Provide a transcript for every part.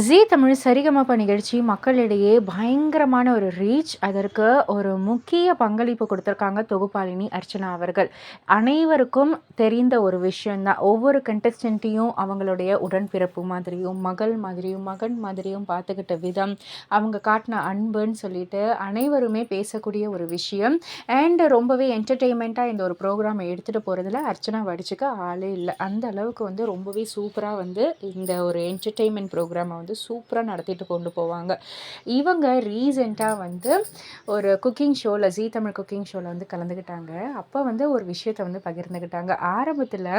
ஜீ தமிழ் சரிகமப நிகழ்ச்சி மக்களிடையே பயங்கரமான ஒரு ரீச். அதற்கு ஒரு முக்கிய பங்களிப்பு கொடுத்துருக்காங்க தொகுப்பாளினி அர்ச்சனா அவர்கள். அனைவருக்கும் தெரிந்த ஒரு விஷயந்தான். ஒவ்வொரு கண்டஸ்டன்ட்டையும் அவங்களுடைய உடன்பிறப்பு மாதிரியும், மகள் மாதிரியும், மகன் மாதிரியும் பார்த்துக்கிட்ட விதம், அவங்க காட்டின அன்புன்னு சொல்லிட்டு அனைவருமே பேசக்கூடிய ஒரு விஷயம். அண்ட் ரொம்பவே என்டர்டெயின்மெண்ட்டாக இந்த ஒரு ப்ரோக்ராமை எடுத்துகிட்டு போகிறதுல அர்ச்சனா வடிச்சுக்க ஆளே இல்லை. அந்த அளவுக்கு வந்து ரொம்பவே சூப்பராக வந்து இந்த ஒரு என்டர்டெயின்மெண்ட் ப்ரோக்ராமை வந்து சூப்பராக நடத்திட்டு கொண்டு போவாங்க. இவங்க ரீசெண்டாக வந்து ஒரு குக்கிங் ஷோவில், ஜீ தமிழ் குக்கிங் ஷோவில் வந்து கலந்துக்கிட்டாங்க. அப்போ வந்து ஒரு விஷயத்தை வந்து பகிர்ந்துக்கிட்டாங்க. ஆரம்பத்தில்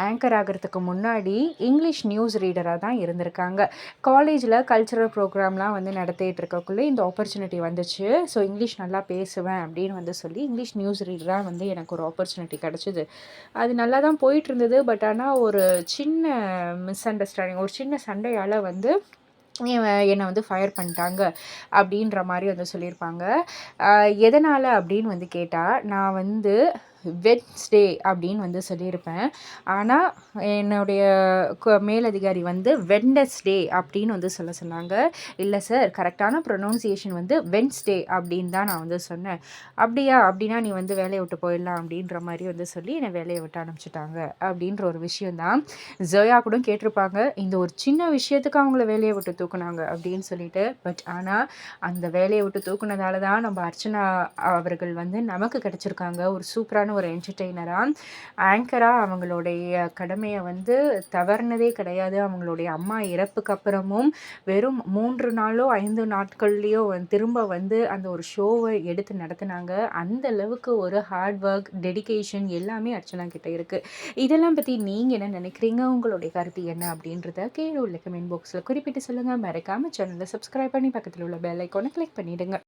ஆங்கர் ஆகிறதுக்கு முன்னாடி இங்கிலீஷ் நியூஸ் ரீடராக தான் இருந்திருக்காங்க. காலேஜில் கல்ச்சுரல் ப்ரோக்ராம்லாம் வந்து நடத்திட்டு இருக்கக்குள்ளே இந்த ஆப்பர்ச்சுனிட்டி வந்துச்சு. ஸோ இங்கிலீஷ் நல்லா பேசுவேன் அப்படின்னு வந்து சொல்லி இங்கிலீஷ் நியூஸ் ரீடராக வந்து எனக்கு ஒரு ஆப்பர்ச்சுனிட்டி கிடச்சிது. அது நல்லா தான் போயிட்டு இருந்தது. பட் ஆனால் ஒரு சின்ன மிஸ் அண்டர்ஸ்டாண்டிங், ஒரு சின்ன சண்டையால் வந்து என்னை வந்து ஃபயர் பண்ணிட்டாங்க அப்படின்ற மாதிரி வந்து சொல்லியிருப்பாங்க. எதனால் அப்படின்னு வந்து கேட்டால், நான் வந்து வெட்னஸ்டே அப்படின்னு வந்து சொல்லியிருப்பேன். ஆனால் என்னுடைய மேலதிகாரி வந்து வெட்னஸ்டே அப்படின்னு வந்து சொன்னாங்க. இல்லை சார், கரெக்டான ப்ரொனவுன்சியேஷன் வந்து வெட்னஸ்டே அப்படின்னு தான் நான் வந்து சொன்னேன். அப்படியா, அப்படின்னா நீ வந்து வேலையை விட்டு போயிடலாம் அப்படின்ற மாதிரி வந்து சொல்லி என்னை வேலையை விட்டு அனுப்பிச்சிட்டாங்க அப்படின்ற ஒரு விஷயந்தான். ஜோயா கூட கேட்டிருப்பாங்க, இந்த ஒரு சின்ன விஷயத்துக்கு அவங்கள வேலையை விட்டு தூக்குனாங்க அப்படின்னு சொல்லிட்டு. பட் ஆனால் அந்த வேலையை விட்டு தூக்குனதால தான் நம்ம அர்ச்சனா அவர்கள் வந்து நமக்கு கிடைச்சிருக்காங்க ஒரு சூப்பரான ஒரு என்டர்டெய்னராக. ஆங்கராக அவங்களுடைய கடமையை வந்து தவறுனதே கிடையாது. அவங்களுடைய அம்மா இறப்புக்கு அப்புறமும் வெறும் 3 நாளோ 5 நாட்கள்லேயோ திரும்ப வந்து அந்த ஒரு ஷோவை எடுத்து நடத்தினாங்க. அந்த அளவுக்கு ஒரு ஹார்ட் ஒர்க், டெடிகேஷன் எல்லாமே அர்ச்சனா கிட்ட இருக்குது. இதெல்லாம் பற்றி நீங்கள் என்ன நினைக்கிறீங்க? உங்களுடைய கருத்து என்ன அப்படின்றத கீழே உள்ள கமெண்ட் பாக்ஸில் குறிப்பிட்டு சொல்லுங்கள். மறக்காமல் சேனலை சப்ஸ்கிரைப் பண்ணி பக்கத்தில் உள்ள பெல் ஐக்கானை கிளிக் பண்ணிவிடுங்க.